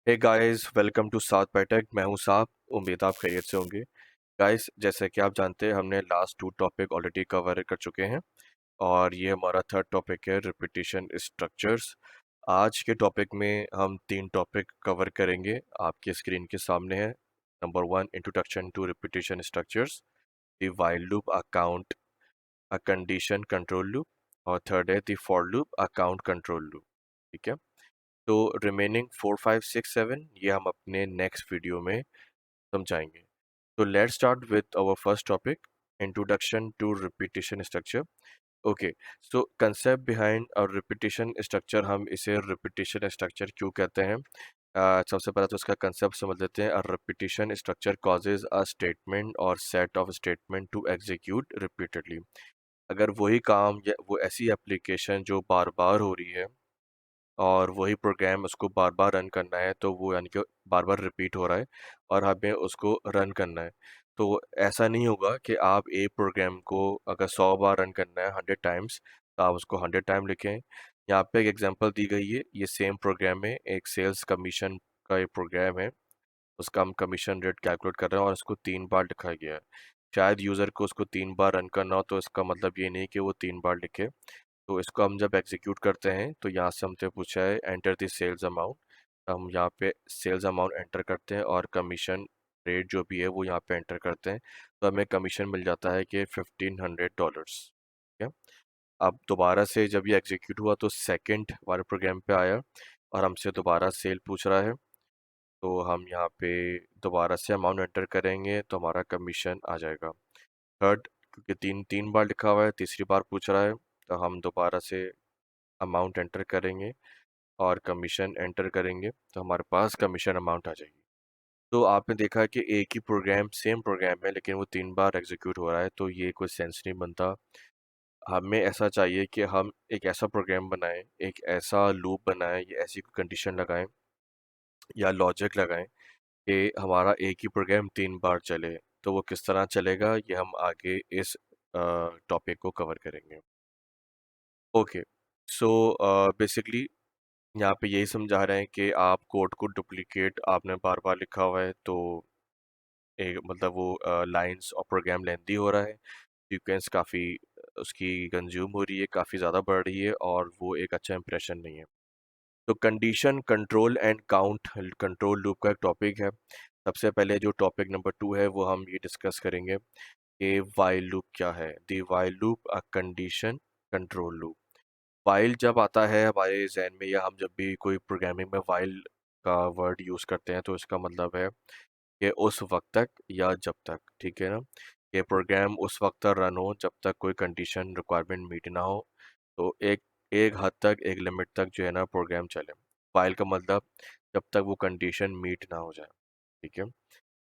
Hey guys, welcome to साथ बैठक। मैं हूं साहब। उम्मीद आप खैरियत से होंगे। गाइस, जैसे कि आप जानते हैं, हमने लास्ट 2 टॉपिक ऑलरेडी कवर कर चुके हैं और ये हमारा थर्ड टॉपिक है, रिपीटिशन स्ट्रक्चर्स। आज के टॉपिक में हम 3 टॉपिक कवर करेंगे, आपके स्क्रीन के सामने है। Number 1, introduction to repetition structures, the while loop, a count, a condition control loop, और थर्ड है the for loop, a count control loop. ठीक है। तो रिमेनिंग 4, 5, 6, 7 ये हम अपने नेक्स्ट वीडियो में समझाएंगे। तो let's start with our first topic, introduction to repetition structure. Okay, so concept behind और रिपीटिशन स्ट्रक्चर, हम इसे रिपीटिशन स्ट्रक्चर क्यों कहते हैं? सबसे पहले तो इसका कंसेप्ट समझ लेते हैं। Repetition structure causes a statement or set of statement to execute repeatedly. अगर वही काम या वो ऐसी एप्लीकेशन जो बार बार हो रही है और वही प्रोग्राम उसको बार बार रन करना है, तो वो यानी कि बार बार रिपीट हो रहा है और हमें उसको रन करना है। तो ऐसा नहीं होगा कि आप एक प्रोग्राम को अगर 100 बार रन करना है, 100 टाइम्स, तो आप उसको 100 टाइम लिखें। यहाँ पे एक एग्जांपल दी गई है, ये सेम प्रोग्राम है, एक सेल्स कमीशन का एक प्रोग्राम है। उसका हम कमीशन रेट कैलकुलेट कर रहे हैं और उसको 3 बार लिखा गया है। शायद यूज़र को उसको 3 बार रन करना हो, तो इसका मतलब ये नहीं कि वो 3 बार लिखे। तो इसको हम जब एग्जीक्यूट करते हैं, तो यहाँ से हमसे पूछा है एंटर द सेल्स अमाउंट। हम यहाँ पे सेल्स अमाउंट एंटर करते हैं और कमीशन रेट जो भी है वो यहाँ पे एंटर करते हैं। तो हमें कमीशन मिल जाता है कि $1500। ठीक है। अब दोबारा से जब ये एग्जीक्यूट हुआ तो सेकंड वाले प्रोग्राम पे आया और हमसे दोबारा सेल पूछ रहा है। तो हम यहाँ पे दोबारा से अमाउंट एंटर करेंगे तो हमारा कमीशन आ जाएगा। थर्ड, क्योंकि तीन तीन बार लिखा हुआ है, तीसरी बार पूछ रहा है, तो हम दोबारा से अमाउंट एंटर करेंगे और कमीशन एंटर करेंगे, तो हमारे पास कमीशन अमाउंट आ जाएगी। तो आपने देखा कि एक ही प्रोग्राम, सेम प्रोग्राम है, लेकिन वो 3 बार एग्जीक्यूट हो रहा है, तो ये कोई सेंस नहीं बनता। हमें ऐसा चाहिए कि हम एक ऐसा प्रोग्राम बनाएं, एक ऐसा लूप बनाएं, या ऐसी कोई कंडीशन लगाएं या लॉजिक लगाएं कि हमारा एक ही प्रोग्राम 3 बार चले। तो वो किस तरह चलेगा, ये हम आगे इस टॉपिक को कवर करेंगे। ओके, सो बेसिकली यहाँ पे यही समझा रहे हैं कि आप कोड को डुप्लीकेट आपने बार बार लिखा हुआ है, तो एक मतलब वो लाइंस और प्रोग्राम लेंदी हो रहा है, सीक्वेंस काफ़ी उसकी कंज्यूम हो रही है, काफ़ी ज़्यादा बढ़ रही है, और वो एक अच्छा इंप्रेशन नहीं है। तो condition control and count control loop का एक टॉपिक है। सबसे पहले जो टॉपिक नंबर 2 है वो हम ये डिस्कस करेंगे कि वाइल लूप क्या है। The while loop a condition control loop. While जब आता है हमारे जहन में, या हम जब भी कोई प्रोग्रामिंग में वाइल का वर्ड यूज़ करते हैं, तो इसका मतलब है कि उस वक्त तक या जब तक, ठीक है ना, ये प्रोग्राम उस वक्त तक रन हो जब तक कोई कंडीशन रिक्वायरमेंट मीट ना हो। तो एक एक हद तक, एक लिमिट तक जो है ना प्रोग्राम चले। वाइल का मतलब जब तक वो कंडीशन मीट ना हो जाए। ठीक है।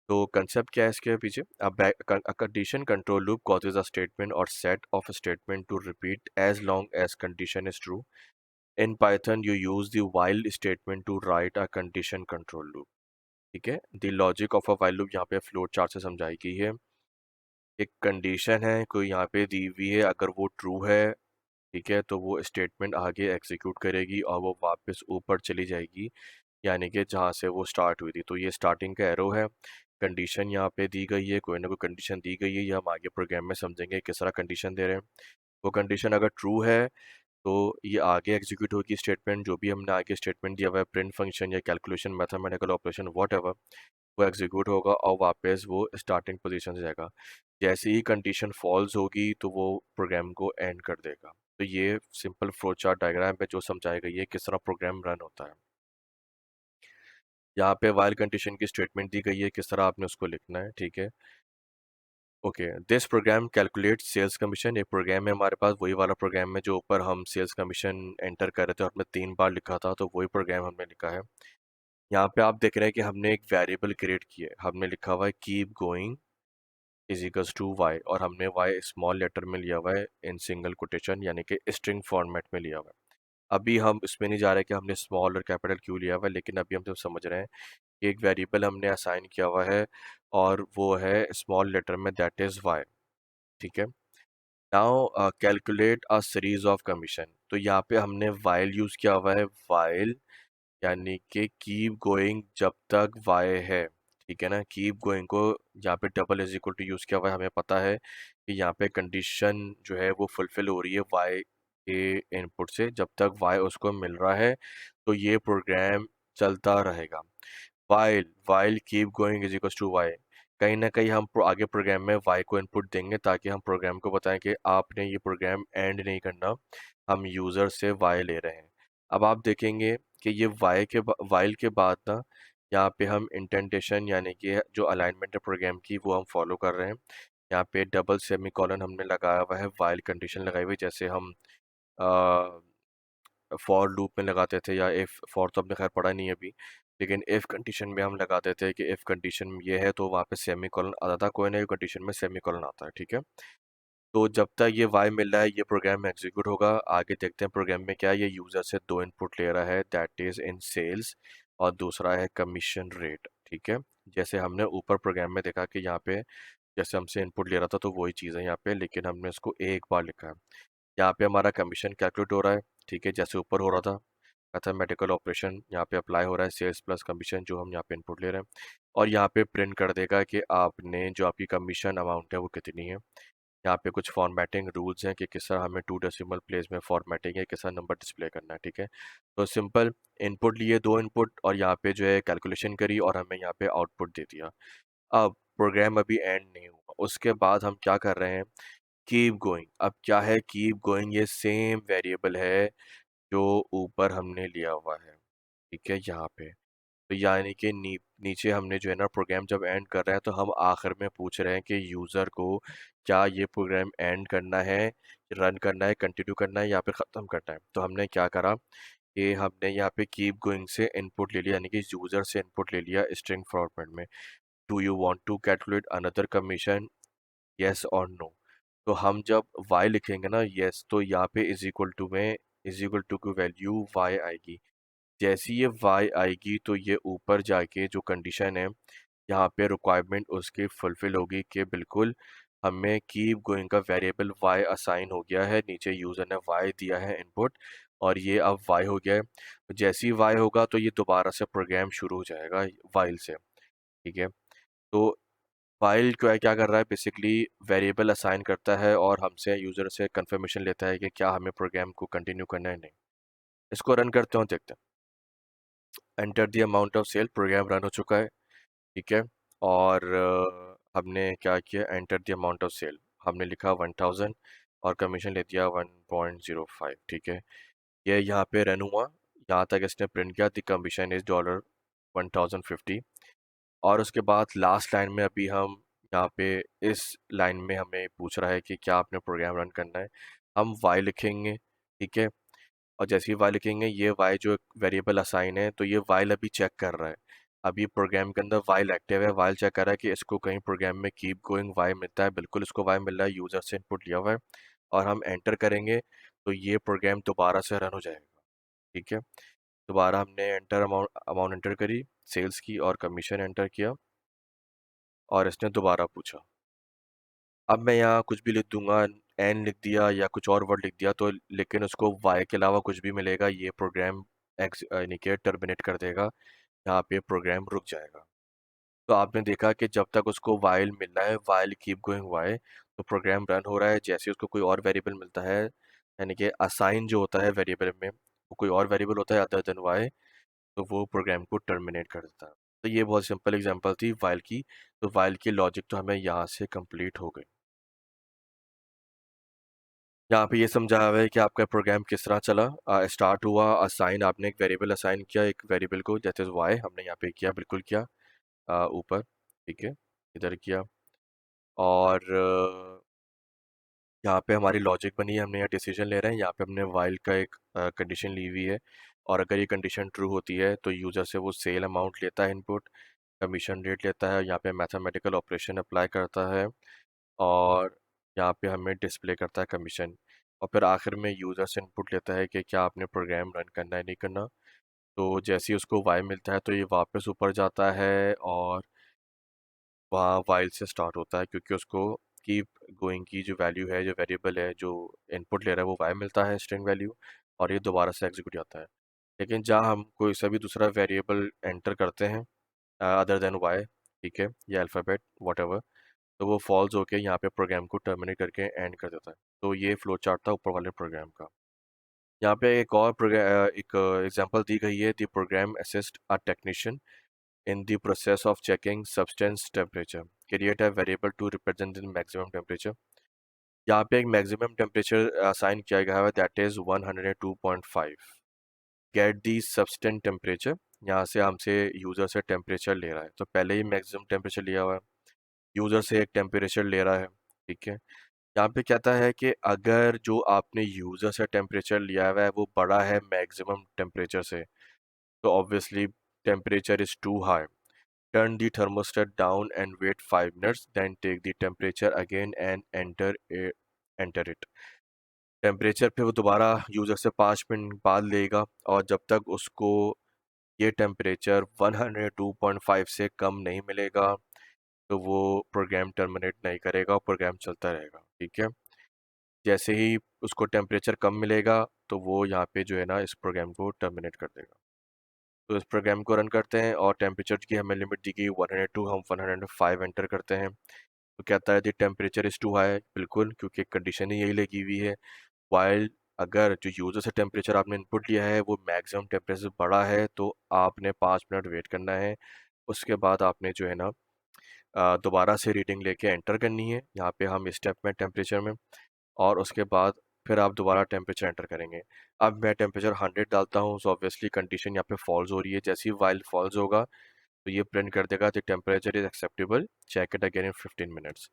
तो कंसेप्ट क्या है इसके पीछे? A condition control loop causes a statement or set of a statement to repeat as long as condition is true. In Python, you use the while statement to write a condition control loop. ठीक है। The logic of a while loop यहाँ पे float chart से समझाई गई है। एक condition है कोई यहाँ पे दी हुई है, अगर वो ट्रू है, ठीक है, तो वो स्टेटमेंट आगे एग्जीक्यूट करेगी और वो वापस ऊपर चली जाएगी, यानी कि जहाँ से वो स्टार्ट हुई थी। तो ये स्टार्टिंग का एरो है। कंडीशन यहाँ पे दी गई है, कोई ना कोई कंडीशन दी गई है, ये हम आगे प्रोग्राम में समझेंगे किस तरह कंडीशन दे रहे हैं। वो कंडीशन अगर ट्रू है तो ये आगे एग्जीक्यूट होगी स्टेटमेंट, जो भी हमने आगे स्टेटमेंट दिया हुआ है, प्रिंट फंक्शन या calculation mathematical operation what ever, वो एग्जीक्यूट होगा और वापस वो स्टार्टिंग पोजीशन से जाएगा। जैसे ही कंडीशन फॉल्स होगी तो वो प्रोग्राम को एंड कर देगा। तो ये सिंपल फ्लो चार्ट डायग्राम है जो समझाई गई है किस तरह प्रोग्राम रन होता है। यहाँ पे वाइल कंडीशन की स्टेटमेंट दी गई है, किस तरह आपने उसको लिखना है। ठीक है। Okay, this program calculate sales commission. एक प्रोग्राम है हमारे पास, वही वाला प्रोग्राम है जो ऊपर हम सेल्स कमीशन एंटर कर रहे थे और हमने 3 बार लिखा था, तो वही प्रोग्राम हमने लिखा है। यहाँ पे आप देख रहे हैं कि हमने एक वेरिएबल क्रिएट किया है। हमने लिखा हुआ है keep going is equals to Y, और हमने वाई स्मॉल लेटर में लिया हुआ है इन सिंगल कोटेशन, यानी कि स्ट्रिंग फॉर्मेट में लिया हुआ है। अभी हम इसमें नहीं जा रहे कि हमने स्मॉल और कैपिटल क्यों लिया हुआ है, लेकिन अभी हम तो समझ रहे हैं कि एक वेरिएबल हमने असाइन किया हुआ है और वो है स्मॉल लेटर में, दैट इज वाई। ठीक है। Now calculate a series of commission. तो यहाँ पे हमने वाइल यूज किया हुआ है। वाइल यानी कि कीप गोइंग जब तक वाई है, ठीक है ना। कीप गोइंग को यहाँ पे double is equal to use किया हुआ है, हमें पता है कि यहाँ पे कंडीशन जो है वो फुलफिल हो रही है वाई के इनपुट से, जब तक वाई उसको मिल रहा है तो ये प्रोग्राम चलता रहेगा। While while keep going is equal to Y, कहीं ना कहीं हम आगे प्रोग्राम में वाई को इनपुट देंगे ताकि हम प्रोग्राम को बताएं कि आपने ये प्रोग्राम एंड नहीं करना, हम यूज़र से वाई ले रहे हैं। अब आप देखेंगे कि ये वाइल के बाद ना यहाँ पे हम इंटेंटेशन यानी कि जो अलाइनमेंट है प्रोग्राम की वो हम फॉलो कर रहे हैं। यहाँ पे डबल सेमी कॉलन हमने लगाया हुआ है, वाइल कंडीशन लगाई हुई, जैसे हम फॉर लूप में लगाते थे, या इफ़ फॉर तो हमने खैर पढ़ा नहीं है अभी, लेकिन इफ़ कंडीशन में हम लगाते थे कि इफ़ कंडीशन ये है तो वहाँ पे सेमी कॉलन आता था, कोई ना कोई कंडीशन में सेमी कॉलन आता है, ठीक है। तो जब तक ये वाई मिल रहा है ये प्रोग्राम एग्जीक्यूट होगा। आगे देखते हैं प्रोग्राम में क्या है। ये यूज़र से दो इनपुट ले रहा है, दैट इज़ इन सेल्स, और दूसरा है कमीशन रेट, ठीक है। जैसे हमने ऊपर प्रोग्राम में देखा कि यहाँ पे जैसे हमसे इनपुट ले रहा था तो वही चीज़ है यहाँ पे, लेकिन हमने इसको एक बार लिखा है। यहाँ पे हमारा कमीशन कैलकुलेट हो रहा है, ठीक है, जैसे ऊपर हो रहा था। मैथमेटिकल ऑपरेशन यहाँ पे अप्लाई हो रहा है, सेल्स प्लस कमीशन जो हम यहाँ पे इनपुट ले रहे हैं, और यहाँ पे प्रिंट कर देगा कि आपने जो आपकी कमीशन अमाउंट है वो कितनी है। यहाँ पे कुछ फॉर्मेटिंग रूल्स हैं कि किस तरह हमें 2 डेसिमल प्लेस में फॉर्मेटिंग है, किस तरह नंबर डिस्प्ले करना है, ठीक है। तो सिंपल इनपुट लिए, दो इनपुट, और यहाँ पे जो है कैलकुलेशन करी और हमें यहाँ पे आउटपुट दे दिया। अब प्रोग्राम अभी एंड नहीं हुआ, उसके बाद हम क्या कर रहे हैं, कीप गोइंग। अब क्या है कीप गोइंग, ये सेम वेरिएबल है जो ऊपर हमने लिया हुआ है, ठीक है, यहाँ पे। तो यानी कि नीचे हमने जो है ना प्रोग्राम जब एंड कर रहे हैं तो हम आखिर में पूछ रहे हैं कि यूज़र को क्या ये प्रोग्राम एंड करना है, रन करना है, कंटिन्यू करना है, या फिर ख़त्म करना है। तो हमने क्या करा कि हमने यहाँ पे कीप गोइंग से इनपुट ले लिया, यानी कि यूज़र से इनपुट ले लिया स्ट्रिंग फॉर्मेट में। Do you want to calculate another commission, yes और नो। तो हम जब y लिखेंगे ना येस, तो यहाँ पे इज इक्वल टू में इज इक्वल टू की वैल्यू y आएगी। जैसी ये y आएगी तो ये ऊपर जाके जो कंडीशन है यहाँ पे रिक्वायरमेंट उसकी फुलफिल होगी कि बिल्कुल हमें कीप गोइंग का वेरिएबल y असाइन हो गया है, नीचे यूज़र ने y दिया है इनपुट, और ये अब y हो गया है। तो जैसे ही y होगा तो ये दोबारा से प्रोग्राम शुरू हो जाएगा वाइल से, ठीक है। तो वाइल क्या क्या कर रहा है, बेसिकली वेरिएबल असाइन करता है और हमसे यूज़र से कंफर्मेशन लेता है कि क्या हमें प्रोग्राम को कंटिन्यू करना है, नहीं। इसको रन करते हो, देखते हैं। Enter the amount of sale, program run हो चुका है, ठीक है। और हमने क्या किया, enter the amount of sale, हमने लिखा 1000 और कमीशन ले दिया 1.05, ठीक है। ये यहाँ पे रन हुआ, यहाँ तक इसने प्रिंट किया द कमीशन इज $1050। और उसके बाद लास्ट लाइन में अभी हम यहाँ पे इस लाइन में हमें पूछ रहा है कि क्या आपने प्रोग्राम रन करना है। हम वाई लिखेंगे, ठीक है। और जैसे ही वाई लिखेंगे ये वाई जो वेरिएबल असाइन है तो ये वाइल अभी चेक कर रहा है। अभी प्रोग्राम के अंदर वाइल एक्टिव है, वाइल चेक कर रहा है कि इसको कहीं प्रोग्राम में कीप गोइंग वाई मिलता है, बिल्कुल इसको वाई मिल रहा है, यूज़र से इनपुट लिया हुआ है। और हम एंटर करेंगे तो ये प्रोग्राम दोबारा से रन हो जाएगा, ठीक है। दोबारा हमने एंटर अमाउंट अमाउंट एंटर करी, सेल्स की, और कमीशन एंटर किया, और इसने दोबारा पूछा। अब मैं यहाँ कुछ भी लिख दूंगा, एन लिख दिया या कुछ और वर्ड लिख दिया, तो लेकिन उसको वाई के अलावा कुछ भी मिलेगा ये प्रोग्राम एक्स यानी कि टर्मिनेट कर देगा, यहाँ पे प्रोग्राम रुक जाएगा। तो आपने देखा कि जब तक उसको वाइल मिलना है, वाइल कीप गोइंग वाई, तो प्रोग्राम रन हो रहा है। जैसे ही उसको कोई और वेरिएबल मिलता है, यानी कि असाइन जो होता है वेरिएबल में वो कोई और वेरिएबल होता है अदर देन वाई, तो वो प्रोग्राम को टर्मिनेट कर देता है। तो ये बहुत सिंपल एग्जांपल थी वाइल की। तो वाइल की लॉजिक तो हमें यहाँ से कंप्लीट हो गई। यहाँ पे ये समझाया हुआ है कि आपका प्रोग्राम किस तरह चला। स्टार्ट हुआ, असाइन, आपने एक वेरिएबल असाइन किया, एक वेरिएबल को, जैसे वाई हमने यहाँ पे किया, बिल्कुल किया, ऊपर, ठीक है, इधर किया। और यहाँ पे हमारी लॉजिक बनी है, हमने यहाँ डिसीजन ले रहे हैं, यहाँ पे हमने वाइल का एक कंडीशन ली हुई है। और अगर ये कंडीशन ट्रू होती है तो यूज़र से वो सेल अमाउंट लेता है इनपुट, कमीशन रेट लेता है, यहाँ पे मैथमेटिकल ऑपरेशन अप्लाई करता है, और यहाँ पे हमें डिस्प्ले करता है कमीशन। और फिर आखिर में यूज़र से इनपुट लेता है कि क्या आपने प्रोग्राम रन करना है, नहीं करना। तो जैसे ही उसको वाई मिलता है तो ये वापस ऊपर जाता है और वहाँ वाइल से स्टार्ट होता है, क्योंकि उसको कीप गोइंग की जो वैल्यू है, जो वेरिएबल है जो इनपुट ले रहा है, वो वाई मिलता है स्ट्रिंग वैल्यू, और ये दोबारा से एग्जीक्यूट जाता है। लेकिन जहाँ हम कोई सा भी दूसरा वेरिएबल एंटर करते हैं अदर देन वाई, ठीक है, या अल्फ़ाबेट वॉट एवर, तो वो फॉल्स होके यहाँ पे प्रोग्राम को टर्मिनेट करके एंड कर देता है। तो ये फ्लो चार्ट था ऊपर वाले प्रोग्राम का। यहाँ पे एक और एक एग्जांपल दी गई है, the program assist a technician in the process of checking substance temperature, create a variable to represent the maximum temperature. यहाँ पे एक मैक्सिमम टेम्परेचर असाइन किया गया है, that is 102.5। Get the substance temperature, यहाँ से हमसे यूज़र से टेम्परेचर ले रहा है, तो पहले ही मैक्सिमम टेम्परेचर लिया हुआ है, यूज़र से एक टेम्परेचर ले रहा है, ठीक है। यहाँ पे कहता है कि अगर जो आपने यूज़र से टेम्परेचर लिया हुआ है वो बड़ा है मैक्सिमम टेम्परेचर से, तो obviously temperature is too high, turn the thermostat down and wait 5 minutes, then take the temperature again and enter it. Temperature पे वो दोबारा यूज़र से 5 मिनट बाद लेगा, और जब तक उसको ये टेम्परेचर 102.5 से कम नहीं मिलेगा तो वो प्रोग्राम टर्मिनेट नहीं करेगा, प्रोग्राम चलता रहेगा, ठीक है। जैसे ही उसको टेम्परेचर कम मिलेगा तो वो यहाँ पे जो है ना इस प्रोग्राम को टर्मिनेट कर देगा। तो इस प्रोग्राम को रन करते हैं और टेम्परेचर की हमें लिमिट दी गई 102, हम 105 एंटर करते हैं। तो कहता है the temperature is too high, बिल्कुल, क्योंकि कंडीशन ही यही लगी हुई है। वाइल अगर जो यूज़र से टेम्परेचर आपने इनपुट लिया है वो मैक्सिमम टेम्परेचर बड़ा है तो आपने 5 मिनट वेट करना है। उसके बाद आपने जो है ना दोबारा से रीडिंग लेके एंटर करनी है यहाँ पे हम स्टेप में टेम्परेचर में, और उसके बाद फिर आप दोबारा टेम्परेचर एंटर करेंगे। अब मैं टेम्परेचर 100 डालता हूँ, सो ऑब्वियसली कंडीशन यहाँ पे फॉल्स हो रही है। जैसे ही वाइल फॉल्स होगा तो ये प्रिंट कर देगा the temperature is acceptable, check it again in 15 minutes.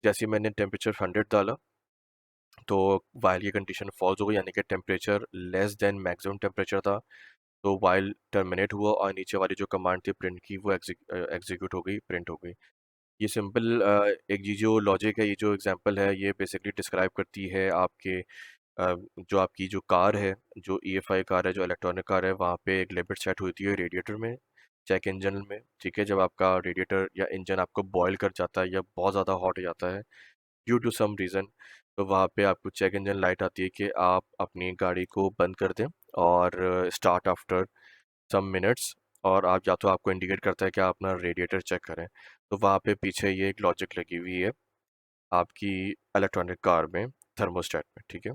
जैसे ही मैंने टेम्परेचर 100 डाला तो वाइल की कंडीशन फॉल्स हो गई, यानी कि temperature less than maximum temperature था, तो वाइल टर्मिनेट हुआ और नीचे वाली जो कमांड थी प्रिंट की वो एग्जीक्यूट हो गई, प्रिंट हो गई। ये सिंपल एक ये जो लॉजिक है, ये जो एग्जांपल है, ये बेसिकली डिस्क्राइब करती है आपके जो आपकी जो कार है, जो ईएफआई कार है, जो इलेक्ट्रॉनिक कार है, वहाँ पे एक लिमिट सेट होती है रेडिएटर में, चेक इंजन में, ठीक है। जब आपका रेडिएटर या इंजन आपको बॉयल कर जाता है या बहुत ज़्यादा हॉट हो जाता है ड्यू टू सम रीज़न, तो वहाँ पे आपको चेक इंजन लाइट आती है कि आप अपनी गाड़ी को बंद कर दें और स्टार्ट आफ्टर सम मिनट्स, और आप या तो आपको इंडिकेट करता है कि आप अपना रेडिएटर चेक करें। तो वहाँ पे पीछे ये एक लॉजिक लगी हुई है आपकी इलेक्ट्रॉनिक कार में, थर्मोस्टेट में, ठीक है।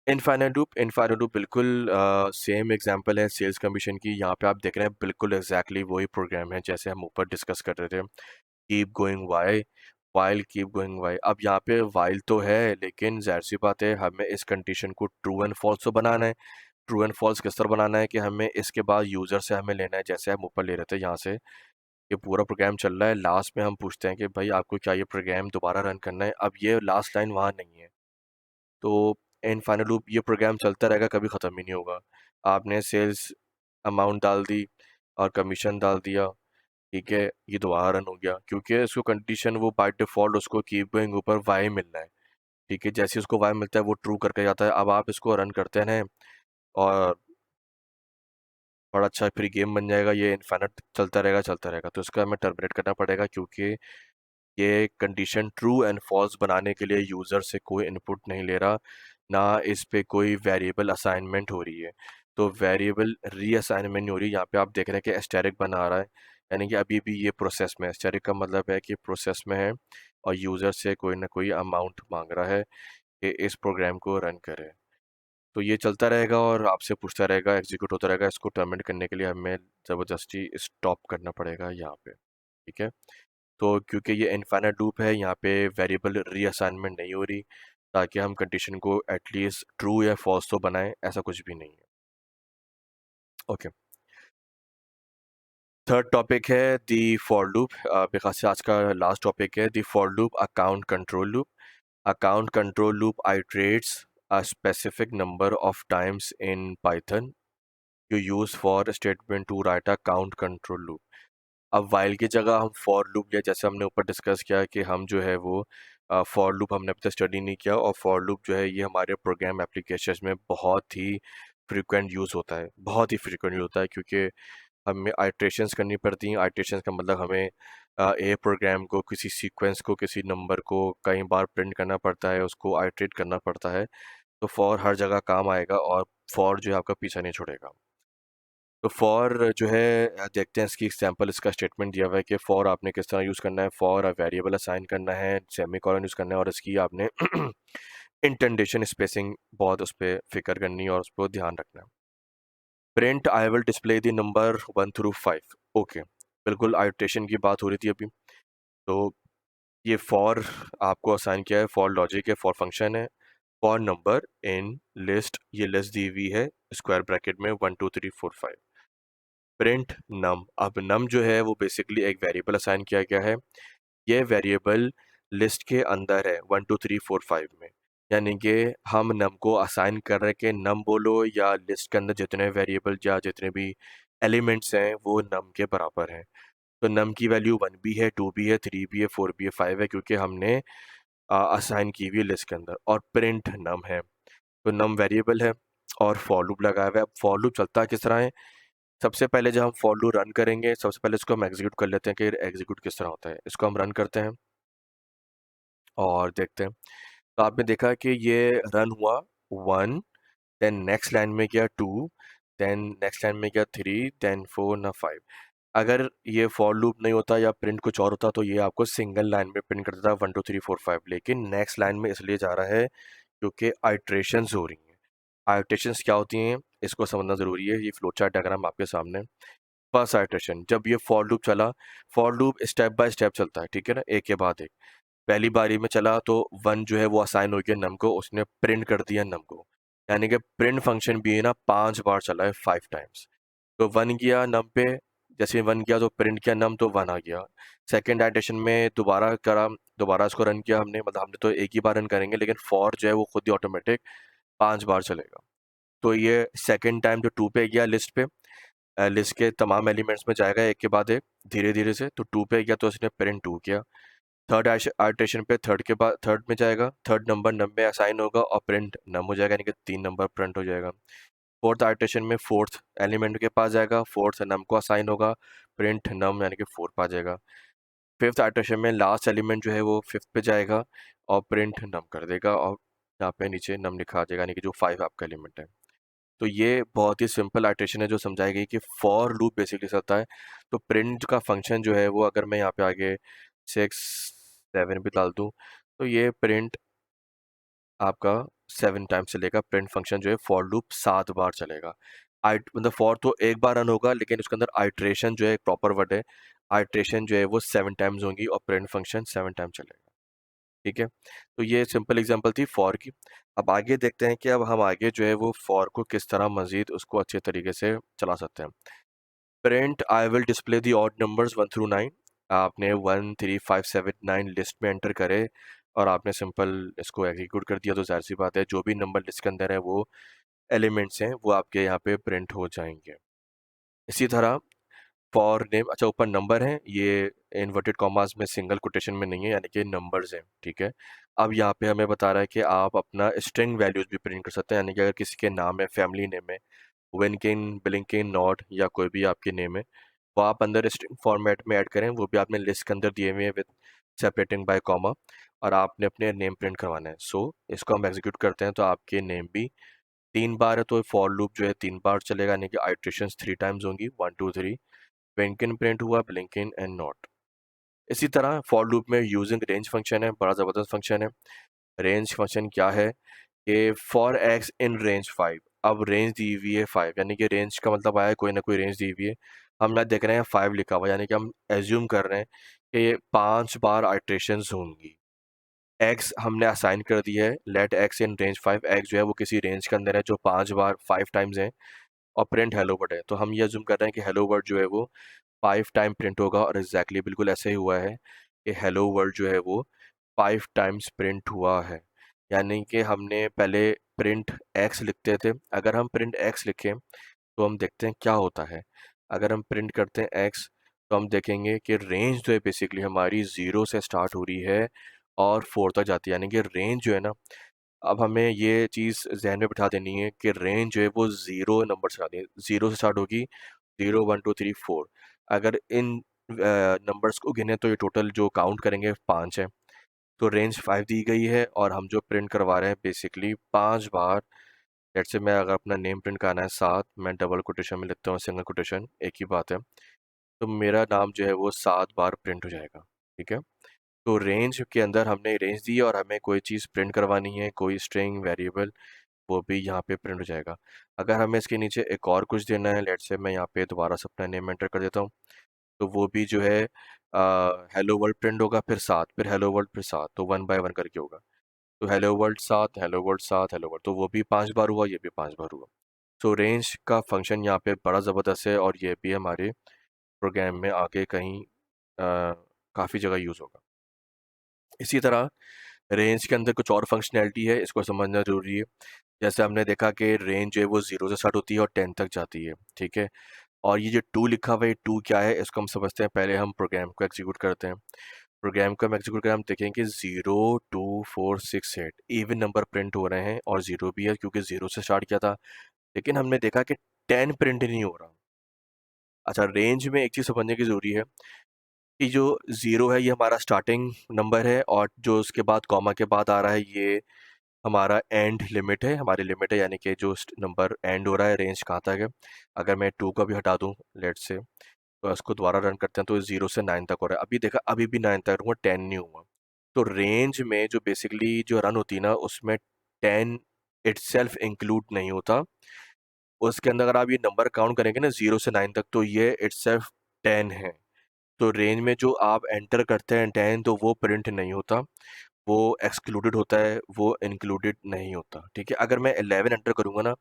इनफाइनाइट लूप बिल्कुल सेम एग्जांपल है सेल्स कमीशन की। यहाँ पे आप देख रहे हैं बिल्कुल एग्जैक्टली वही प्रोग्राम है जैसे हम ऊपर डिस्कस कर रहे थे, keep going Y, while keep going Y. अब यहाँ पे वाइल तो है, लेकिन जाहिर सी बात है हमें इस कंडीशन को ट्रू एंड फॉल्स तो बनाना है। ट्रू एंड फॉल्स किस तरह बनाना है कि हमें इसके बाद यूज़र से हमें लेना है, जैसे हम ऊपर ले रहे थे यहाँ से, ये पूरा प्रोग्राम चल रहा है, लास्ट में हम पूछते हैं कि भाई आपको क्या ये प्रोग्राम दोबारा रन करना है। अब ये लास्ट लाइन वहाँ नहीं है, तो इन फाइनल लूप ये प्रोग्राम चलता रहेगा, कभी ख़त्म ही नहीं होगा। आपने सेल्स अमाउंट डाल दी और कमीशन डाल दिया, ठीक है, ये दोबारा रन हो गया क्योंकि उसको कंडीशन वो बाय डिफ़ॉल्ट उसको कीप गोइंग ऊपर वाई मिलना है, ठीक है। जैसे ही उसको वाई मिलता है वो ट्रू करके जाता है। अब आप इसको रन करते हैं और बड़ा अच्छा फिर गेम बन जाएगा, ये इनफाइनाइट चलता रहेगा, तो इसका हमें टर्मिनेट करना पड़ेगा क्योंकि ये कंडीशन ट्रू एंड फॉल्स बनाने के लिए यूज़र से कोई इनपुट नहीं ले रहा, ना इस पे कोई वेरिएबल असाइनमेंट हो रही है। तो वेरिएबल रीअसाइनमेंट नहीं हो रही। यहाँ पे आप देख रहे हैं कि एस्टेरिक बना आ रहा है, यानी कि अभी भी ये प्रोसेस में है। एस्टेरिक का मतलब है कि प्रोसेस में है और यूज़र से कोई ना कोई अमाउंट मांग रहा है कि इस प्रोग्राम को रन करे। तो ये चलता रहेगा और आपसे पूछता रहेगा, एग्जीक्यूट होता रहेगा। इसको टर्मिनेट करने के लिए हमें ज़बरदस्ती स्टॉप करना पड़ेगा यहाँ पे, ठीक है। तो क्योंकि ये इनफाइनाइट लूप है, यहाँ पे वेरिएबल रीअसाइनमेंट नहीं हो रही, ताकि हम कंडीशन को एटलीस्ट ट्रू या फॉल्स तो बनाएं, ऐसा कुछ भी नहीं है। ओके, थर्ड टॉपिक है दी फॉर लूप। मेरे ख्याल से आज का लास्ट टॉपिक है the for loop a count control loop. A count control loop iterates a specific number of times in Python you use for a statement to write a count control loop। अब while की जगह हम for loop लिया, जैसे हमने ऊपर discuss किया कि हम जो है वो फॉर लूप हमने अभी तक स्टडी नहीं किया, और फॉर लूप जो है ये हमारे प्रोग्राम एप्लीकेशंस में बहुत ही फ्रीक्वेंट यूज़ होता है, बहुत ही फ्रीक्वेंट यूज़ होता है, क्योंकि हमें आइट्रेशंस करनी पड़ती हैं। आइट्रेशंस का मतलब हमें ए प्रोग्राम को, किसी सीक्वेंस को, किसी नंबर को कई बार प्रिंट करना पड़ता है, उसको आइट्रेट करना पड़ता है। तो फॉर हर जगह काम आएगा और फॉर जो है आपका पीछा नहीं छोड़ेगा। तो फॉर जो है देखते हैं इसकी एग्जांपल, इसका स्टेटमेंट दिया हुआ है कि फॉर आपने किस तरह यूज़ करना है। फॉर वेरिएबल असाइन करना है, सेमी कॉलन यूज़ करना है, और इसकी आपने इंटेंडेशन स्पेसिंग बहुत उस पर फिक्र करनी है और उस पर ध्यान रखना है। Print I will display the number 1 through 5। Okay, बिल्कुल आइट्रेशन की बात हो रही थी अभी। तो ये फॉर आपको असाइन किया है, फॉर लॉजिक है, फॉर फंक्शन है। फॉर नंबर इन लिस्ट, ये लिस्ट दी हुई है स्क्वायर ब्रैकेट में 1 2 3 4 5। प्रिंट नम, अब नम जो है वो बेसिकली एक वेरिएबल असाइन किया गया है। ये वेरिएबल लिस्ट के अंदर है 1 2 3 4 5 में, यानी कि हम नम को असाइन कर रहे हैं कि नम बोलो या लिस्ट के अंदर जितने वेरिएबल या जितने भी एलिमेंट्स हैं वो नम के बराबर हैं। तो नम की वैल्यू 1 भी है, 2 भी है, 3 भी है, 4 भी है, 5 है, क्योंकि हमने असाइन की हुई है लिस्ट के अंदर। और प्रिंट नम है, तो नम वेरिएबल है और फॉर लूप लगाया हुआ है। अब फॉर लूप चलता किस तरह है, सबसे पहले जब हम फॉर लूप रन करेंगे, सबसे पहले इसको हम एग्जीक्यूट कर लेते हैं कि एग्जीक्यूट किस तरह होता है। इसको हम रन करते हैं और देखते हैं। तो आपने देखा कि ये रन हुआ 1, देन नेक्स्ट लाइन में गया 2, देन नेक्स्ट लाइन में गया 3, देन 4 ना 5। अगर ये फॉर लूप नहीं होता या प्रिंट कुछ और होता तो ये आपको सिंगल लाइन में प्रिंट कर देता 1 2 3 4 5, लेकिन नेक्स्ट लाइन में इसलिए जा रहा है क्योंकि आइट्रेशंस हो रही हैं। आइट्रेशंस क्या होती हैं इसको समझना ज़रूरी है। ये फ्लो चार्ट डायग्राम आपके सामने। फर्स्ट आइट्रेशन, जब ये फॉर लूप चला, for loop step by step चलता है, ठीक है ना, एक के बाद एक। पहली बारी में चला तो 1 जो है वो असाइन हो गया नम को, उसने प्रिंट कर दिया नम को, यानी कि प्रिंट फंक्शन भी है ना 5 बार चला है, 5 टाइम्स। तो 1 गया नम पे, जैसे 1 गया तो प्रिंट किया नम, तो 1 आ गया। सेकेंड आइट्रेशन में दोबारा करा, दोबारा इसको रन किया हमने, मतलब हमने तो एक ही बार रन करेंगे, लेकिन फॉर जो है वो खुद ही ऑटोमेटिक 5 बार चलेगा। तो ये सेकेंड टाइम जो 2 पे गया लिस्ट पे, लिस्ट के तमाम एलिमेंट्स में जाएगा एक के बाद एक धीरे धीरे से। तो 2 पे गया तो उसने प्रिंट 2 किया। थर्ड आइट्रेशन पे थर्ड के बाद थर्ड में जाएगा, थर्ड नंबर नम में असाइन होगा और प्रिंट नम हो जाएगा, यानी कि 3 नंबर प्रिंट हो जाएगा। फोर्थ आइट्रेशन में फोर्थ एलिमेंट के पास जाएगा, फोर्थ नम को असाइन होगा, प्रिंट नम यानी कि 4 पा जाएगा। फिफ्थ आइट्रेशन में लास्ट एलिमेंट जो है वो फिफ्थ पे जाएगा और प्रिंट नम कर देगा, और यहाँ पे नीचे नम लिखा आ जाएगा, यानी कि जो 5 आपका एलिमेंट है। तो ये बहुत ही सिंपल आइट्रेशन है जो समझाई गई कि फॉर लूप बेसिकली चलता है। तो प्रिंट का फंक्शन जो है वो, अगर मैं यहाँ पे आगे 6 7 भी डाल दूँ, तो ये प्रिंट आपका 7 टाइम्स चलेगा। प्रिंट फंक्शन जो है फॉर लूप 7 बार चलेगा। आइट मतलब फॉर तो एक बार रन होगा, लेकिन उसके अंदर आइट्रेशन जो है एक प्रॉपर वर्ड है, आइट्रेशन जो है वो 7 टाइम्स होंगी और प्रिंट फंक्शन 7 टाइम्स चलेगा। ठीक है, तो ये सिंपल एग्जांपल थी फॉर की। अब आगे देखते हैं कि अब हम आगे जो है वो फॉर को किस तरह मजीद उसको अच्छे तरीके से चला सकते हैं। Print I will display the odd numbers 1 through 9। आपने 1 3 5 7 9 लिस्ट में एंटर करे और आपने सिंपल इसको एग्जीक्यूट कर दिया, तो जाहिर सी बात है जो भी नंबर लिस्ट के अंदर है वो एलिमेंट्स हैं वो आपके यहाँ पे प्रिंट हो जाएंगे। इसी तरह फॉर नेम, अच्छा ऊपर नंबर है, ये इन्वर्टेड कॉमास में सिंगल कोटेशन में नहीं है, यानी कि नंबर्स हैं, ठीक है। अब यहाँ पे हमें बता रहा है कि आप अपना स्ट्रिंग वैल्यूज भी प्रिंट कर सकते हैं, यानी कि अगर किसी के नाम है, फैमिली नेम है, विनकिन, ब्लिंकिन, नॉट या कोई भी आपके नेम है, वो आप अंदर स्ट्रिंग फॉर्मेट में ऐड करें, वो भी आपने लिस्ट के अंदर दिए हुए हैं विद सेपरेटिंग बाय कॉमा, और आपने अपने नेम प्रिंट करवाना है। सो इसको हम एग्जीक्यूट करते हैं तो आपके नेम भी 3 बार है, तो फॉर लूप जो है 3 बार चलेगा, यानी कि आइट्रेशंस 3 टाइम्स होंगी, 1 2 3। ब्लिंकिन प्रिंट हुआ, ब्लिंकिन एंड नॉट। इसी तरह फॉर लूप में यूजिंग रेंज फंक्शन है, बड़ा ज़बरदस्त फंक्शन है। रेंज फंक्शन क्या है कि फॉर एक्स इन रेंज 5। अब रेंज दी हुई है 5, यानी कि रेंज का मतलब आया कोई ना कोई रेंज दी हुई है, हम यहाँ देख रहे हैं 5 लिखा हुआ, यानी कि हम एज्यूम कर रहे हैं कि ये 5 बार आइट्रेशंस होंगी। एक्स हमने असाइन कर दी है, let X in range 5। X जो है वो किसी रेंज के अंदर है जो 5 बार 5 टाइम्स है, और प्रिंट हेलो वर्ड है, तो हम ये अज्यूम कर रहे हैं कि हेलो वर्ड जो है वो 5 टाइम प्रिंट होगा, और एग्जैक्टली बिल्कुल ऐसे ही हुआ है कि हेलो वर्ड जो है वो 5 टाइम्स प्रिंट हुआ है। यानी कि हमने पहले प्रिंट एक्स लिखते थे, अगर हम प्रिंट एक्स लिखें तो हम देखते हैं क्या होता है। अगर हम प्रिंट करते हैं एक्स तो हम देखेंगे कि रेंज जो है बेसिकली हमारी 0 से स्टार्ट हो रही है और 4 तक जाती है, यानी कि रेंज जो है ना, अब हमें ये चीज़ जहन में बिठा देनी है कि रेंज जो है वो 0 नंबर से आती है, 0 से स्टार्ट होगी, 0 1 2 3 4। अगर इन नंबर्स को गिने तो ये टोटल जो काउंट करेंगे 5 है। तो रेंज 5 दी गई है और हम जो प्रिंट करवा रहे हैं बेसिकली 5 बार। लेट्स से मैं अगर अपना नेम प्रिंट कराना है 7, मैं डबल कोटेशन में लिखता हूँ, सिंगल कोटेशन एक ही बात है, तो मेरा नाम जो है वो 7 बार प्रिंट हो जाएगा। ठीक है, तो रेंज के अंदर हमने रेंज दी है और हमें कोई चीज़ प्रिंट करवानी है, कोई स्ट्रिंग वेरिएबल, वो भी यहाँ पे प्रिंट हो जाएगा। अगर हमें इसके नीचे एक और कुछ देना है, लेट्स से मैं यहाँ पे दोबारा से अपना नेम एंटर कर देता हूँ, तो वो भी जो है हेलो वर्ल्ड प्रिंट होगा, फिर 7, फिर हेलो वर्ल्ड, फिर 7, तो 1 बाय 1 करके होगा। तो hello world 7, hello world 7, hello world, तो वो भी 5 बार हुआ, ये भी 5 बार हुआ। सो रेंज का फंक्शन यहाँ पे बड़ा ज़बरदस्त है और ये भी हमारे प्रोग्राम में आगे कहीं काफ़ी जगह यूज़ होगा। इसी तरह रेंज के अंदर कुछ और फंक्शनैलिटी है, इसको समझना ज़रूरी है। जैसे हमने देखा कि रेंज जो है वो 0 से स्टार्ट होती है और 10 तक जाती है। ठीक है, और ये जो 2 लिखा हुआ है, 2 क्या है इसको हम समझते हैं, पहले हम प्रोग्राम को एग्जीक्यूट करते हैं। प्रोग्राम को हम एग्जीक्यूट करें, हम देखेंगे 0 2 4 6 8 इवन नंबर प्रिंट हो रहे हैं और 0 भी है क्योंकि 0 से स्टार्ट किया था। लेकिन हमने देखा कि 10 प्रिंट नहीं हो रहा। अच्छा, रेंज में एक चीज़ समझने की ज़रूरी है कि जो 0 है ये हमारा स्टार्टिंग नंबर है और जो उसके बाद कॉमा के बाद आ रहा है ये हमारा एंड लिमिट है, हमारी लिमिट है, यानी कि जो नंबर एंड हो रहा है रेंज कहाँ तक है। अगर मैं 2 का भी हटा दूँ लेट्स से, तो इसको दोबारा रन करते हैं तो 0 से 9 तक हो रहा है। अभी देखा, अभी भी 9 तक हुआ, 10 नहीं हुआ। तो रेंज में जो बेसिकली जो रन होती है ना, उसमें 10 इटसेल्फ इंक्लूड नहीं होता। उसके अंदर अगर आप ये नंबर काउंट करेंगे ना 0 से 9 तक, तो ये इटसेल्फ 10 है। तो रेंज में जो आप एंटर करते हैं 10, तो वो प्रिंट नहीं होता, वो एक्सक्लूडेड होता है, वो इंक्लूडेड नहीं होता। ठीक है, अगर मैं 11 एंटर करूँगा ना,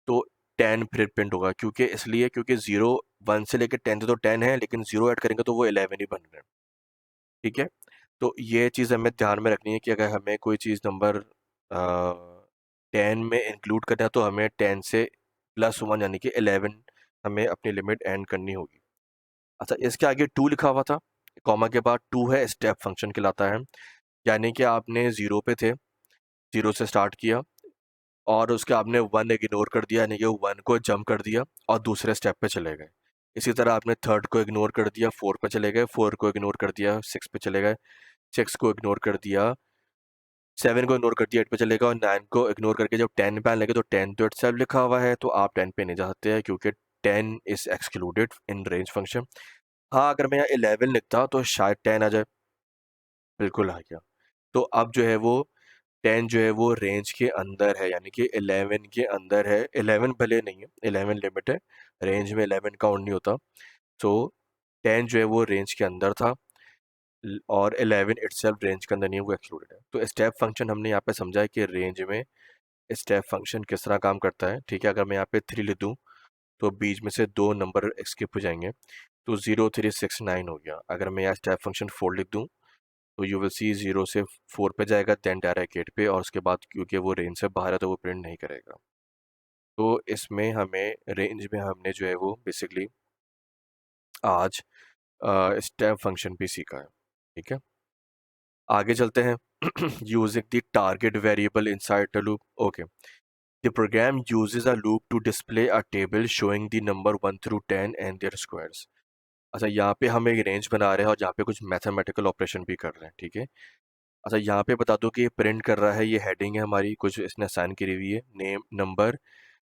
तो 10 फिर प्रिंट होगा, क्योंकि इसलिए क्योंकि 0 1 से लेकर 10 तो 10 है, लेकिन 0 ऐड करेंगे तो वो 11 ही बन रहे हैं। ठीक है, तो ये चीज़ हमें ध्यान में रखनी है कि अगर हमें कोई चीज़ नंबर 10 में इंक्लूड करना है तो हमें 10 से +1 यानी कि 11 हमें अपनी लिमिट एंड करनी होगी। अच्छा, इसके आगे 2 लिखा हुआ था, कॉमा के बाद 2 है, स्टेप फंक्शन कहलाता है। यानी कि आपने 0 पे थे, 0 से स्टार्ट किया और उसके आपने 1 इग्नोर कर दिया, यानी कि 1 को जंप कर दिया और दूसरे स्टेप पे चले गए। इसी तरह आपने 3rd को इग्नोर कर दिया, 4 पे चले गए, 4 को इग्नोर कर दिया, 6 पे चले गए, 6 को इग्नोर कर दिया, 7 को इग्नोर कर दिया, 8 पे चले गए और 9 को इग्नोर करके जब 10 पे आने लगे तो 10 तो इटसेल्फ लिखा हुआ है, तो आप 10 पे नहीं जा सकते हैं क्योंकि 10 is excluded in range function. हाँ, अगर मैं यहाँ 11 लिखता तो शायद 10 आ जाए, बिल्कुल आ गया। तो अब जो है वो 10 जो है वो रेंज के अंदर है, यानी कि 11 के अंदर है। 11 भले नहीं है, 11 लिमिट है, रेंज में 11 काउंट नहीं होता। सो 10 जो है वो रेंज के अंदर था और 11 इटसेल्फ रेंज के अंदर नहीं है, वो एक्सक्लूडेड है। तो स्टेप फंक्शन हमने यहाँ पे समझा है कि रेंज में स्टेप फंक्शन किस तरह काम करता है। ठीक है, अगर मैं यहाँ पे 3 लिख दूँ तो बीच में से 2 नंबर स्किप हो जाएंगे, तो 0 3 6 9 हो गया। अगर मैं यहाँ स्टेप फंक्शन 4 लिख दूँ तो यू विल सी 0 से 4 पे जाएगा, देन डायरेक्ट 8 पे, और उसके बाद क्योंकि वो रेंज से बाहर है तो वो प्रिंट नहीं करेगा। तो इसमें हमें रेंज में हमने जो है वो बेसिकली आज स्टेप फंक्शन भी सीखा है। ठीक है, आगे चलते हैं। Using the target variable inside the loop. Okay, the program uses a loop to display a table showing the number 1 through 10 and their squares. अच्छा, यहाँ पे हम एक रेंज बना रहे हैं और यहाँ पे कुछ मैथमेटिकल ऑपरेशन भी कर रहे हैं। ठीक है, अच्छा यहाँ पे बता दो कि ये प्रिंट कर रहा है, ये हेडिंग है हमारी, कुछ इसने असाइन करी हुई है, नेम नंबर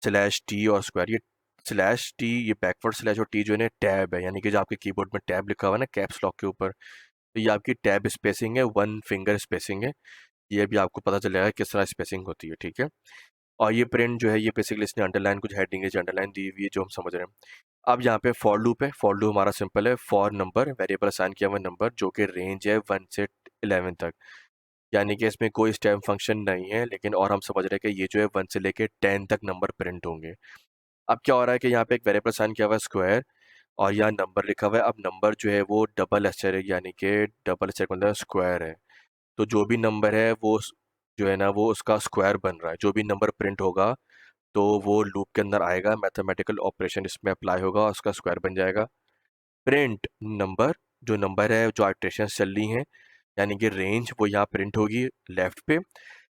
स्लैश टी और स्क्वायर। ये स्लैश टी, ये बैकवर्ड स्लैश और टी जो है ना टैब है, यानी कि जो आपके कीबोर्ड में टैब लिखा हुआ है ना कैप्स लॉक के ऊपर, तो ये आपकी टैब स्पेसिंग है, 1 फिंगर स्पेसिंग है। ये भी आपको पता चलेगा किस तरह स्पेसिंग होती है। ठीक है, और ये प्रिंट जो है ये बेसिकली इसने अंडरलाइन, कुछ हेडिंग है जो अंडरलाइन दी हुई है जो हम समझ रहे हैं। अब यहाँ पे फॉर लूप है, फॉर लूप हमारा सिंपल है, फॉर नंबर वेरिएबल असाइन किया हुआ नंबर जो कि रेंज है 1 से 11 तक, यानी कि इसमें कोई स्टेप फंक्शन नहीं है, लेकिन और हम समझ रहे हैं कि ये जो है 1 से लेके 10 तक नंबर प्रिंट होंगे। अब क्या हो रहा है कि यहाँ पे एक वेरिएबल असाइन किया हुआ है स्क्वायर और यहाँ नंबर लिखा हुआ है। अब नंबर जो है वो डबल एस्टर है, यानी कि डबल एस्टर मतलब स्क्वायर है। तो जो भी नंबर है वो जो है ना वो उसका स्क्वायर बन रहा है, जो भी नंबर प्रिंट होगा तो वो लूप के अंदर आएगा, मैथमेटिकल ऑपरेशन इसमें अप्लाई होगा और उसका स्क्वायर बन जाएगा। प्रिंट नंबर, जो नंबर है जो आइट्रेशन चल रही हैं, यानी कि रेंज, वो यहाँ प्रिंट होगी लेफ्ट पे।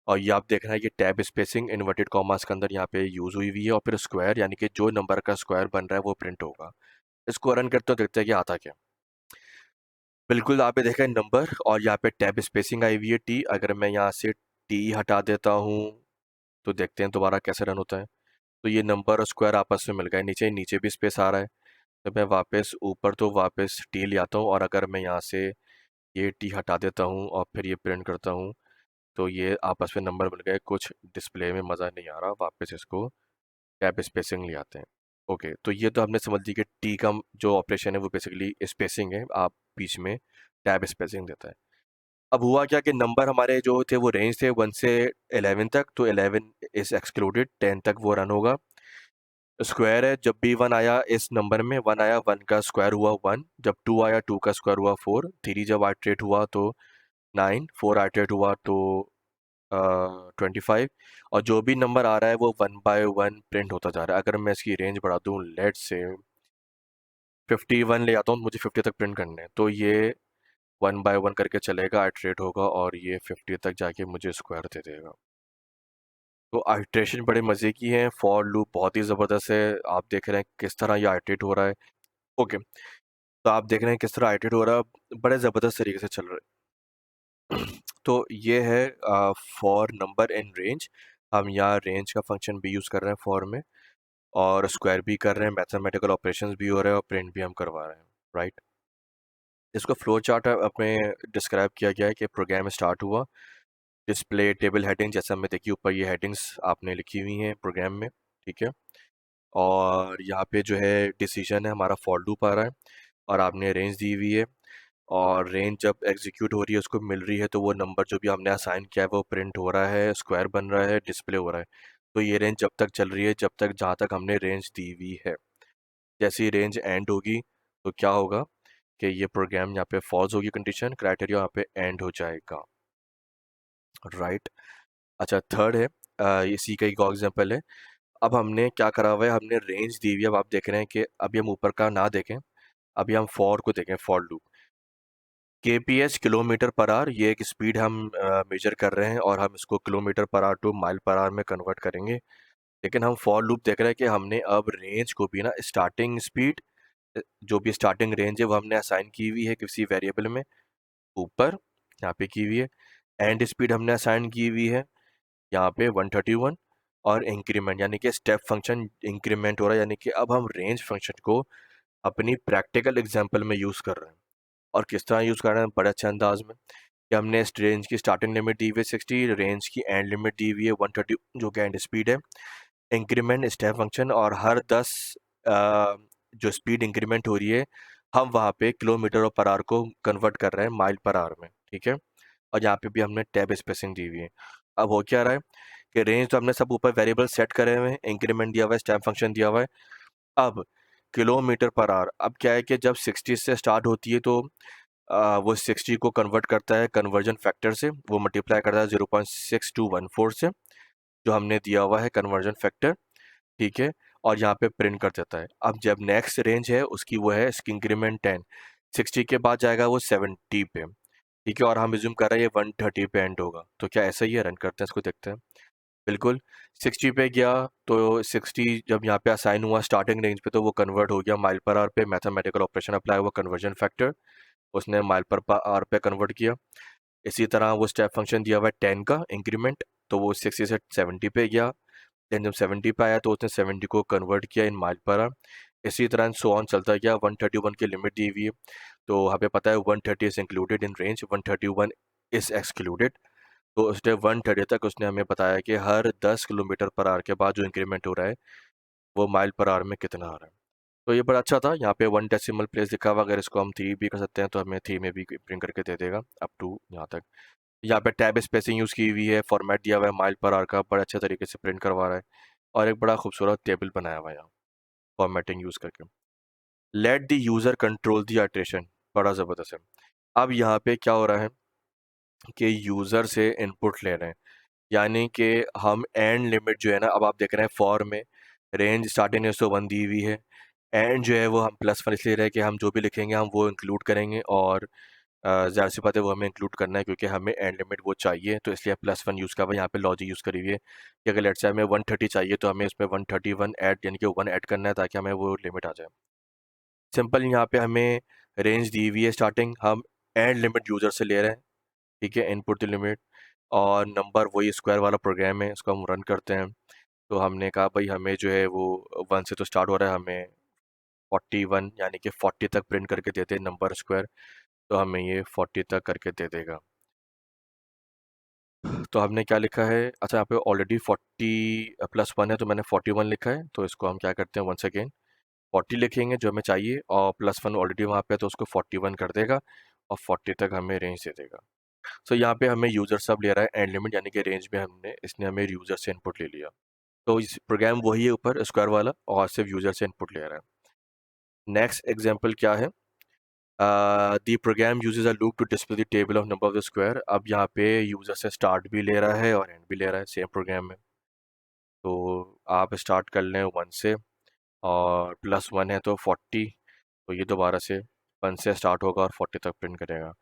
और ये आप देख रहे हैं ये टैब स्पेसिंग इन्वर्टेड कॉमास के अंदर यहाँ पे यूज़ हुई हुई है, और फिर स्क्वायर यानी कि जो नंबर का स्क्वायर बन रहा है वो प्रिंट होगा। इसको रन करते हो देखते हैं कि आता क्या। बिल्कुल आपने देखा है नंबर, और यहाँ पे टैब स्पेसिंग आई हुई है टी। अगर मैं यहाँ से टी हटा देता हूँ तो देखते हैं दोबारा कैसे रन होता है। तो ये नंबर और स्क्वायर आपस में मिल गए, नीचे नीचे भी स्पेस आ रहा है। तो मैं वापस ऊपर तो वापस टी ले आता हूँ, और अगर मैं यहाँ से ये टी हटा देता हूँ और फिर ये प्रिंट करता हूँ तो ये आपस में नंबर मिल गए। कुछ डिस्प्ले में मज़ा नहीं आ रहा, वापस इसको टैब स्पेसिंग ले आते हैं। ओके, तो ये तो हमने समझ ली कि टी का जो ऑपरेशन है वो बेसिकली स्पेसिंग है, आप बीच में टैब स्पेसिंग देता है। अब हुआ क्या कि नंबर हमारे जो थे वो रेंज थे 1 से 11 तक, तो 11 इज एक्सक्लूडेड, 10 तक वो रन होगा। स्क्वायर है, जब भी 1 आया इस नंबर में, 1 आया, 1 का स्क्वायर हुआ 1, जब 2 आया 2 का स्क्वायर हुआ 4, 3 जब आइट्रेट हुआ तो 9, 4 आइट्रेट हुआ तो 25, और जो भी नंबर आ रहा है वो 1 बाय 1 प्रिंट होता जा रहा है। अगर मैं इसकी रेंज बढ़ा दूँ, लेट से 51 ले आता हूँ, मुझे 50 तक प्रिंट करने हैं, तो ये 1 बाय 1 करके चलेगा, आइट्रेट होगा, और ये 50 तक जाके मुझे स्क्वायर दे देगा। तो आइट्रेशन बड़े मज़े की है, फॉर लूप बहुत ही ज़बरदस्त है। आप देख रहे हैं किस तरह ये आइट्रेट हो रहा है। ओके, तो आप देख रहे हैं किस तरह आइट्रेट हो रहा है, बड़े ज़बरदस्त तरीके से चल रहा है। तो ये है फॉर नंबर इन रेंज। हम यहाँ रेंज का फंक्शन भी यूज़ कर रहे हैं फॉर में, और स्क्वायर भी कर रहे हैं, मैथमेटिकल ऑपरेशंस भी हो रहे हैं, और प्रिंट भी हम करवा रहे हैं, राइट। इसको फ्लो चार्ट अपने डिस्क्राइब किया गया है कि प्रोग्राम स्टार्ट हुआ, डिस्प्ले टेबल हेडिंग, जैसे हमने देखी ऊपर ये हेडिंग्स आपने लिखी हुई हैं प्रोग्राम में, ठीक है। और यहाँ पे जो है डिसीजन है, हमारा फॉर लूप आ रहा है, और आपने रेंज दी हुई है, और रेंज जब एग्जीक्यूट हो रही है उसको मिल रही है, तो वो नंबर जो भी हमने असाइन किया है वो प्रिंट हो रहा है, स्क्वायर बन रहा है, डिस्प्ले हो रहा है। तो ये रेंज जब तक चल रही है, जब तक जहाँ तक हमने रेंज दी हुई है। जैसे ही रेंज एंड होगी तो क्या होगा कि ये प्रोग्राम यहाँ पे फॉल्स होगी, कंडीशन क्राइटेरिया यहाँ पे एंड हो जाएगा, राइट। अच्छा, थर्ड है, इसी का एक और एग्जाम्पल है। अब हमने क्या करा हुआ है, हमने रेंज दी हुई है। अब आप देख रहे हैं कि अभी हम ऊपर का ना देखें, अभी हम फॉर को देखें, for loop. KPH kilometre per our, ये एक स्पीड हम मेजर कर रहे हैं, और हम इसको kilometre per hour to mile per hour में कन्वर्ट करेंगे। लेकिन हम फॉर लूप देख रहे हैं कि हमने अब रेंज को भी ना, स्टार्टिंग स्पीड जो भी स्टार्टिंग रेंज है वो हमने असाइन की हुई है किसी वेरिएबल में, ऊपर यहाँ पे की हुई है। एंड स्पीड हमने असाइन की हुई है यहाँ पे 131, और इंक्रीमेंट यानी कि स्टेप फंक्शन इंक्रीमेंट हो रहा है, यानी कि अब हम रेंज फंक्शन को अपनी प्रैक्टिकल एग्जांपल में यूज़ कर रहे हैं। और किस तरह यूज़ कर रहे हैं, बड़े अच्छे अंदाज में, कि हमने इस रेंज की स्टार्टिंग लिमिट दी हुई है 60, रेंज की एंड लिमिट दी हुई है 130 जो कि एंड स्पीड है, इंक्रीमेंट स्टेप फंक्शन, और हर 10 जो स्पीड इंक्रीमेंट हो रही है हम वहाँ पे किलोमीटर पर आवर को कन्वर्ट कर रहे हैं माइल पर आवर में, ठीक है। और यहाँ पे भी हमने टैब स्पेसिंग दी हुई है। अब हो क्या रहा है कि रेंज तो हमने सब ऊपर वेरिएबल सेट करे हुए हैं, इंक्रीमेंट दिया हुआ है, स्टेप फंक्शन दिया हुआ है। अब किलोमीटर पर आवर, अब क्या है कि जब 60 से स्टार्ट होती है तो वो 60 को कन्वर्ट करता है कन्वर्जन फैक्टर से, वो मल्टीप्लाई करता है 0.6214 से, जो हमने दिया हुआ है कन्वर्जन फैक्टर, ठीक है। और यहाँ पे प्रिंट कर देता है। अब जब नेक्स्ट रेंज है उसकी वो है इसकी इंक्रीमेंट 10, 60 के बाद जाएगा वो 70 पे, ठीक है। और हम रिज्यूम कर रहे हैं ये 130 पे एंड होगा, तो क्या ऐसा ही है, रन करते हैं इसको, देखते हैं। बिल्कुल, 60 पे गया तो 60 जब यहाँ पे असाइन हुआ स्टार्टिंग रेंज पे, तो वो कन्वर्ट हो गया माइल पर आवर पे, मैथमेटिकल ऑपरेशन अप्लाई हुआ, कन्वर्जन फैक्टर उसने माइल पर आवर पे कन्वर्ट किया। इसी तरह वो स्टेप फंक्शन दिया हुआ है 10 का इंक्रीमेंट, तो वो 60 से 70 पे गया। देन जब 70 पे आया तो उसने 70 को कन्वर्ट किया इन माइल पर आवर। इसी तरह सो ऑन चलता गया, 131 की लिमिट दी हुई है, तो हमें पता है 130 is included in range, 131 is excluded. तो उसने 130 तक उसने हमें बताया कि हर 10 किलोमीटर पर आवर के बाद जो इंक्रीमेंट हो रहा है वो माइल पर आवर में कितना आ रहा है। तो ये बड़ा अच्छा था, यहाँ पे 1 डेसिमल प्लेस लिखा हुआ, अगर इसको हम 3 भी कर सकते हैं तो हमें 3 में भी प्रिंट करके दे देगा अप टू यहाँ तक। यहाँ पे टैब स्पेसिंग यूज़ की हुई है, फॉर्मेट दिया हुआ है माइल पर आवर का, बड़े अच्छे तरीके से प्रिंट करवा रहा है, और एक बड़ा खूबसूरत टेबल बनाया हुआ है यहाँ फॉर्मेटिंग यूज़ करके। Let the user control the iteration, बड़ा ज़बरदस्त है। अब यहाँ पे क्या हो रहा है कि यूज़र से इनपुट ले रहे हैं, यानी कि हम एंड लिमिट जो है ना, अब आप देख रहे हैं फॉर में रेंज स्टार्टिंग में 101 दी हुई है, एंड जो है वो हम +1 इसलिए रहे कि हम जो भी लिखेंगे हम वो इंक्लूड करेंगे, और ज़ाहिर सी बात है वो हमें इंक्लूड करना है क्योंकि हमें एंड लिमिट वो चाहिए, तो इसलिए +1 यूज़ का हुआ। यहाँ पे लॉजिक यूज़ करी हुई है कि अगर लेट्स से हमें 130 चाहिए तो हमें उसमें 131 ऐड यानी कि 1 ऐड करना है ताकि हमें वो लिमिट आ जाए। सिंपल, यहाँ पे हमें रेंज दी हुई है स्टार्टिंग, हम एंड लिमिट यूज़र से ले रहे हैं, ठीक है, इनपुट द लिमिट। और नंबर वही स्क्वायर वाला प्रोग्राम है, इसको हम रन करते हैं। तो हमने कहा भाई हमें जो है वो 1 से तो स्टार्ट हो रहा है, हमें 41 यानी कि 40 तक प्रिंट करके देते हैं नंबर स्क्वायर। तो हमें ये 40 तक करके दे देगा। तो हमने क्या लिखा है, अच्छा यहाँ पे ऑलरेडी 40+1 है, तो मैंने 41 लिखा है। तो इसको हम क्या करते हैं, वंस अगेन 40 लिखेंगे जो हमें चाहिए, और +1 ऑलरेडी वहाँ पे है तो उसको 41 कर देगा, और 40 तक हमें रेंज दे देगा। सो यहाँ पे हमें यूज़र सब ले रहा है एंड लिमिट, यानी कि रेंज में हमने इसने हमें यूज़र से इनपुट ले लिया। तो इस प्रोग्राम वही है ऊपर स्क्वायर वाला, और सिर्फ यूज़र से इनपुट ले रहा है। नेक्स्ट एग्जांपल क्या है, the program uses a loop to display the table of number of the square. अब यहाँ पे यूज़र से स्टार्ट भी ले रहा है और एंड भी ले रहा है सेम प्रोग्राम में। तो आप स्टार्ट कर लें 1 से, और +1 है तो 40, तो ये दोबारा से 1 से स्टार्ट होगा और 40 तक प्रिंट करेगा।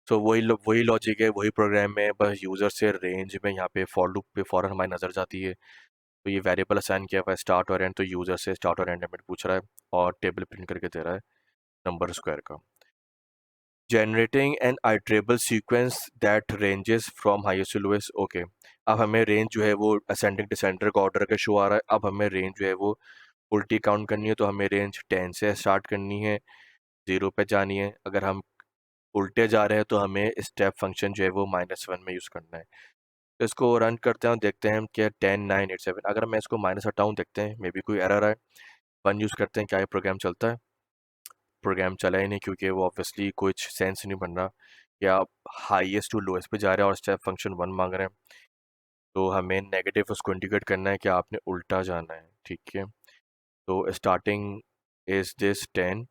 सो वही लॉजिक है, वही प्रोग्राम है, बस यूज़र से रेंज में यहाँ पे फॉर लूप पे फ़ौरन हमारी नज़र जाती है। तो ये वेरिएबल असाइन किया हुआ है स्टार्ट और एंड, तो यूज़र से स्टार्ट और एंड लिमिट पूछ रहा है, और टेबल प्रिंट करके दे रहा है नंबर स्क्वायर का। Generating an iterable sequence that ranges from highest to lowest. Okay, अब हमें रेंज जो है वो असेंडिंग डिसेंडिंग का ऑर्डर का शो आ रहा है। अब हमें रेंज जो है वो उल्टी काउंट करनी है, तो हमें रेंज 10 से स्टार्ट करनी है, 0 पे जानी है। अगर हम उल्टे जा रहे हैं तो हमें स्टेप फंक्शन जो है वो -1 में यूज़ करना है। तो इसको रन करते हैं और देखते हैं कि 10 9 8 7, अगर मैं इसको माइनस हटाऊँ, देखते हैं मे बी कोई एरर आए। 1 यूज़ करते हैं, क्या ये प्रोग्राम चलता है? प्रोग्राम चला ही नहीं, क्योंकि वो ऑब्वियसली कुछ सेंस नहीं बन रहा कि आप हाईएस्ट टू लोएस्ट पे जा रहे हैं और स्टेप फंक्शन 1 मांग रहे हैं। तो हमें नेगेटिव उसको इंडिकेट करना है कि आपने उल्टा जाना है, ठीक है। तो स्टार्टिंग इज़ दिस 10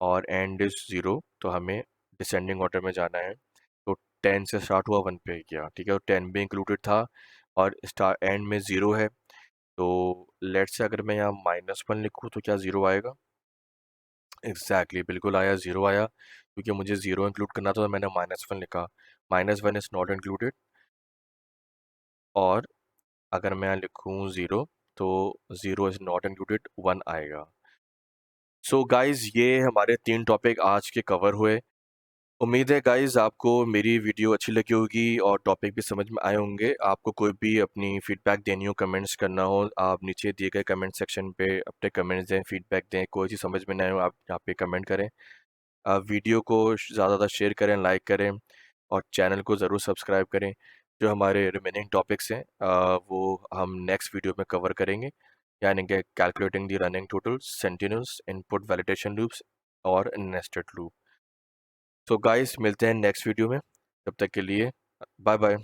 और एंड इज़ 0, तो हमें डिसेंडिंग ऑर्डर में जाना है। तो 10 से स्टार्ट हुआ, 1 पे गया, ठीक है, और 10 भी इंक्लूडेड था, और स्टार्ट एंड में 0 है। तो लेट्स से अगर मैं यहाँ -1 लिखूँ तो क्या 0 आएगा? एग्जैक्टली बिल्कुल आया, 0 आया, क्योंकि मुझे 0 इंक्लूड करना था तो मैंने -1 लिखा। -1 इज़ नॉट इंक्लूडेड। और अगर मैं यहाँ लिखूँ 0, तो 0 इज़ नॉट इंक्लूडेड, 1 आएगा। सो गाइज ये हमारे 3 टॉपिक आज के कवर हुए। उम्मीद है गाइज आपको मेरी वीडियो अच्छी लगी होगी और टॉपिक भी समझ में आए होंगे। आपको कोई भी अपनी फीडबैक देनी हो, कमेंट्स करना हो, आप नीचे दिए गए कमेंट सेक्शन पे अपने कमेंट्स दें, फीडबैक दें। कोई चीज़ समझ में ना आए हो, आप यहाँ पे कमेंट करें। आप वीडियो को ज़्यादा ज़्यादा शेयर करें, लाइक करें, और चैनल को ज़रूर सब्सक्राइब करें। जो हमारे रिमेनिंग टॉपिक्स हैं वो हम नेक्स्ट वीडियो में कवर करेंगे, यानी कि calculating the running totals, sentinels, input validation loops, और नेस्टेड लूप। तो गाइस मिलते हैं नेक्स्ट वीडियो में, तब तक के लिए बाय बाय।